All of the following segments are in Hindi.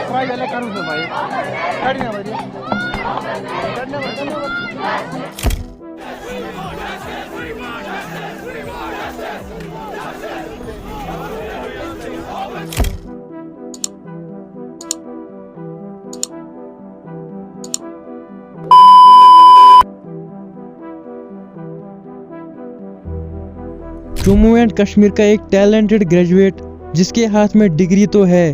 ट्राई वाले करूँ से भाई चढ़ना भाई जम्मू एंड कश्मीर का एक टैलेंटेड ग्रेजुएट जिसके हाथ में डिग्री तो है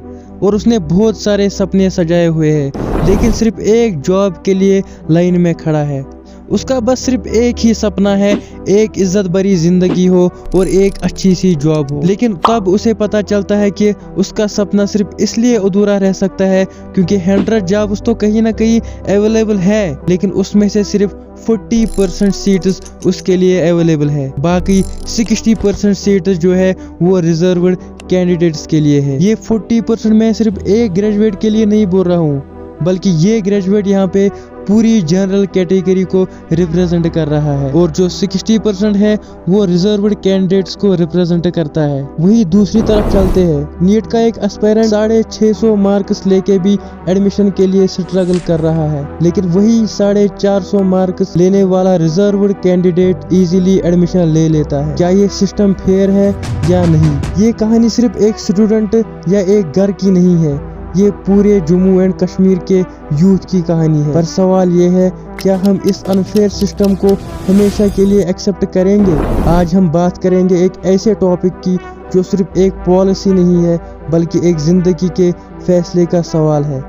और उसने बहुत सारे सपने सजाए हुए हैं, लेकिन सिर्फ एक जॉब के लिए लाइन में खड़ा है। उसका बस सिर्फ एक ही सपना है, एक इज्जत भरी जिंदगी हो और एक अच्छी सी जॉब हो। लेकिन तब उसे पता चलता है कि उसका सपना सिर्फ इसलिए अधूरा रह सकता है क्योंकि 100 जॉब्स तो कहीं ना कहीं अवेलेबल है, लेकिन उसमें से सिर्फ 40% सीट्स उसके लिए अवेलेबल है। बाकी 60% सीट्स जो है वो रिजर्व्ड कैंडिडेट्स के लिए है। ये 40% मैं सिर्फ एक ग्रेजुएट के लिए नहीं बोल रहा हूँ, बल्कि ये ग्रेजुएट यहाँ पे पूरी जनरल कैटेगरी को रिप्रेजेंट कर रहा है, और जो 60% है वो रिजर्व्ड कैंडिडेट्स को रिप्रेजेंट करता है। वही दूसरी तरफ चलते हैं, नीट का एक एस्पायरेंट 650 मार्क्स लेके भी एडमिशन के लिए स्ट्रगल कर रहा है, लेकिन वही 450 मार्क्स लेने वाला रिजर्व्ड कैंडिडेट इजीली एडमिशन ले लेता है। क्या ये सिस्टम फेयर है या नहीं? ये कहानी सिर्फ एक स्टूडेंट या एक घर की नहीं है, ये पूरे जम्मू एंड कश्मीर के यूथ की कहानी है। पर सवाल ये है, क्या हम इस अनफेयर सिस्टम को हमेशा के लिए एक्सेप्ट करेंगे? आज हम बात करेंगे एक ऐसे टॉपिक की जो सिर्फ एक पॉलिसी नहीं है बल्कि एक जिंदगी के फैसले का सवाल है,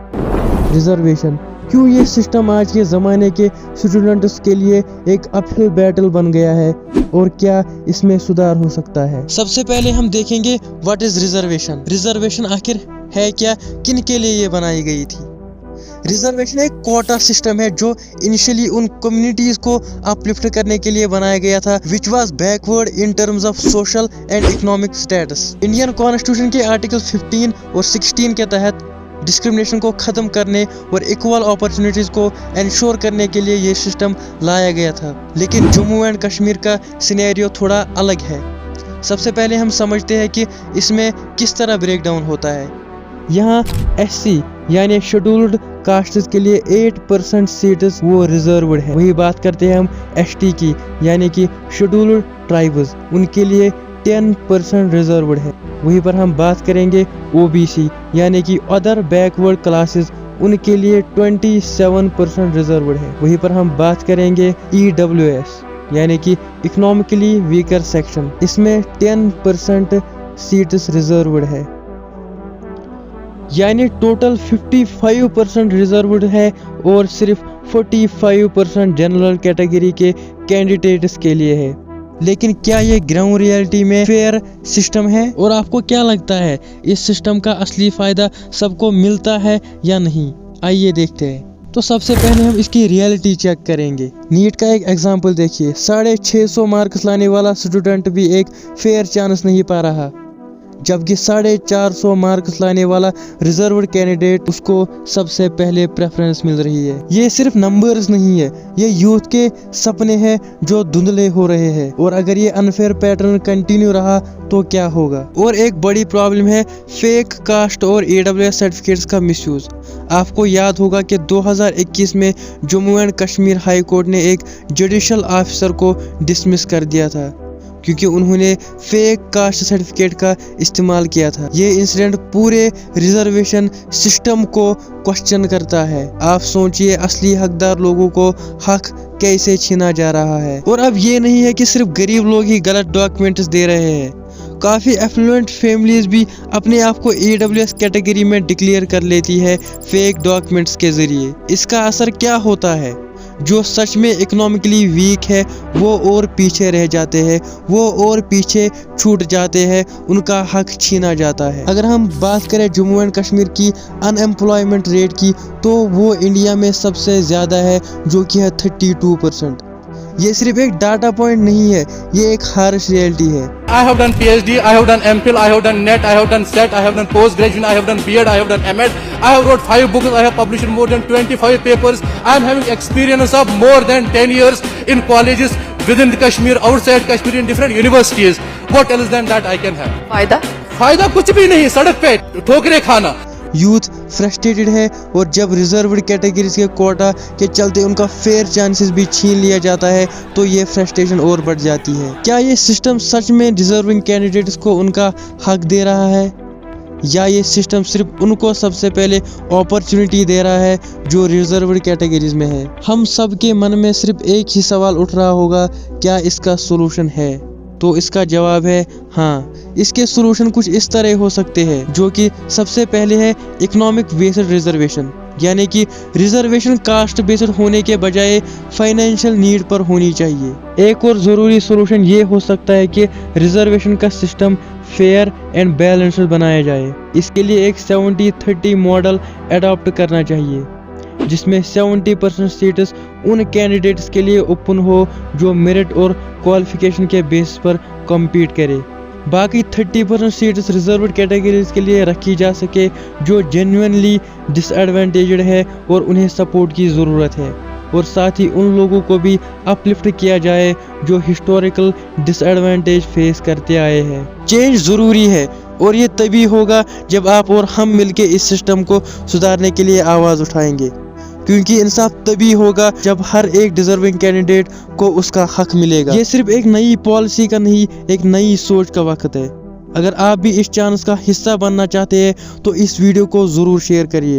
रिजर्वेशन। क्यों ये सिस्टम आज के ज़माने के स्टूडेंट्स के लिए एक अपहिल बैटल बन गया है और क्या इसमें सुधार हो सकता है? सबसे पहले हम देखेंगे व्हाट इज रिजर्वेशन। रिजर्वेशन आखिर है क्या, किन के लिए ये बनाई गई थी? रिजर्वेशन एक कोटा सिस्टम है जो इनिशियली उन कम्युनिटीज को अपलिफ्ट करने के लिए बनाया गया था which was backward in terms of social and economic status. Indian constitution के आर्टिकल 15 और 16 के तहत डिस्क्रिमिनेशन को खत्म करने और इक्वल अपॉर्चुनिटीज को इंश्योर करने के लिए ये सिस्टम लाया गया था। लेकिन जम्मू एंड कश्मीर का सिनेरियो थोड़ा अलग है। सबसे पहले हम समझते हैं कि इसमें किस तरह ब्रेक डाउन होता है। यहाँ SC यानी शेड्यूल्ड कास्ट्स के लिए 8% सीट्स वो रिजर्व्ड है। वही बात करते हैं हम ST की यानी कि शेड्यूल्ड ट्राइब्स, उनके लिए 10% रिजर्व्ड है। वहीं पर हम बात करेंगे OBC यानी कि अदर बैकवर्ड क्लासेस, उनके लिए 27% रिजर्व्ड है। वहीं पर हम बात करेंगे EWS यानी कि इकोनॉमिकली वीकर सेक्शन, इसमें 10% सीट्स रिजर्व्ड है। यानी टोटल 55% रिजर्व्ड है और सिर्फ 45% जनरल कैटेगरी के कैंडिडेट्स के लिए है। लेकिन क्या ये ग्राउंड रियलिटी में फेयर सिस्टम है? और आपको क्या लगता है इस सिस्टम का असली फायदा सबको मिलता है या नहीं? आइए देखते हैं। तो सबसे पहले हम इसकी रियलिटी चेक करेंगे। नीट का एक एग्जांपल देखिए, 650 मार्क्स लाने वाला स्टूडेंट भी एक फेयर चांस नहीं पा रहा, जबकि 450 मार्क्स लाने वाला रिजर्व्ड कैंडिडेट उसको सबसे पहले प्रेफरेंस मिल रही है। ये सिर्फ नंबर्स नहीं है, ये यूथ के सपने हैं जो धुंधले हो रहे हैं। और अगर ये अनफेयर पैटर्न कंटिन्यू रहा तो क्या होगा? और एक बड़ी प्रॉब्लम है फेक कास्ट और AWS सर्टिफिकेट्स का मिसयूज। आपको याद होगा कि 2021 में Jammu and Kashmir high court ने एक जुडिशियल ऑफिसर को डिसमिस कर दिया था क्योंकि उन्होंने फेक कास्ट सर्टिफिकेट का इस्तेमाल किया था। ये इंसिडेंट पूरे रिजर्वेशन सिस्टम को क्वेश्चन करता है। आप सोचिए, असली हकदार लोगों को हक कैसे छीना जा रहा है। और अब ये नहीं है कि सिर्फ गरीब लोग ही गलत डॉक्यूमेंट्स दे रहे हैं, काफ़ी एफ्लुएंट फैमिलीज भी अपने आप को AWS कैटेगरी में डिक्लेयर कर लेती है फेक डॉक्यूमेंट्स के जरिए। इसका असर क्या होता है? जो सच में इकोनॉमिकली वीक है वो और पीछे रह जाते हैं, वो और पीछे छूट जाते हैं, उनका हक छीना जाता है। अगर हम बात करें जम्मू एंड कश्मीर की अनएम्प्लॉयमेंट रेट की, तो वो इंडिया में सबसे ज़्यादा है जो कि है 32%। ये सिर्फ एक डाटा पॉइंट नहीं है, ये एक हार्श रियलिटी है। I have done PhD, I have done MPhil, I have done NET, I have done SET, I have done post graduation, I have done B.Ed, I have done M.Ed, I have wrote 5 books, I have published more than 25 papers. I am having experience of more than 10 years in colleges within Kashmir, outside Kashmir, in different universities. What else than that I can have? फायदा फायदा कुछ भी नहीं, सड़क पे ठोकरे खाना। यूथ फ्रस्ट्रेटेड है और जब रिजर्व्ड कैटेगरीज के कोटा के चलते उनका फेयर चांसेस भी छीन लिया जाता है तो ये फ्रस्ट्रेशन और बढ़ जाती है। क्या ये सिस्टम सच में डिजर्विंग कैंडिडेट्स को उनका हक दे रहा है या ये सिस्टम सिर्फ उनको सबसे पहले अपॉर्चुनिटी दे रहा है जो रिजर्व्ड कैटेगरीज में है? हम सब के मन में सिर्फ एक ही सवाल उठ रहा होगा, क्या इसका सोल्यूशन है? तो इसका जवाब है हाँ। इसके सोल्यूशन कुछ इस तरह हो सकते हैं, जो कि सबसे पहले है इकोनॉमिक बेस्ड रिजर्वेशन, यानी कि रिजर्वेशन कास्ट बेस्ड होने के बजाय फाइनेंशियल नीड पर होनी चाहिए। एक और ज़रूरी सोल्यूशन ये हो सकता है कि रिजर्वेशन का सिस्टम फेयर एंड बैलेंस्ड बनाया जाए। इसके लिए एक 70-30 मॉडल अडॉप्ट करना चाहिए, जिसमें 70% सीट्स उन कैंडिडेट्स के लिए ओपन हो जो मेरिट और क्वालिफिकेशन के बेस पर कम्पीट करे। बाकी 30% सीट्स रिजर्व्ड कैटेगरीज के लिए रखी जा सके जो जेन्युइनली डिसएडवांटेज्ड है और उन्हें सपोर्ट की ज़रूरत है, और साथ ही उन लोगों को भी अपलिफ्ट किया जाए जो हिस्टोरिकल डिसएडवांटेज फेस करते आए हैं। चेंज ज़रूरी है और ये तभी होगा जब आप और हम मिलके इस सिस्टम को सुधारने के लिए आवाज़ उठाएंगे, क्योंकि इंसाफ तभी होगा जब हर एक डिजर्विंग कैंडिडेट को उसका हक मिलेगा। ये सिर्फ एक नई पॉलिसी का नहीं, एक नई सोच का वक्त है। अगर आप भी इस चांस का हिस्सा बनना चाहते हैं तो इस वीडियो को ज़रूर शेयर करिए।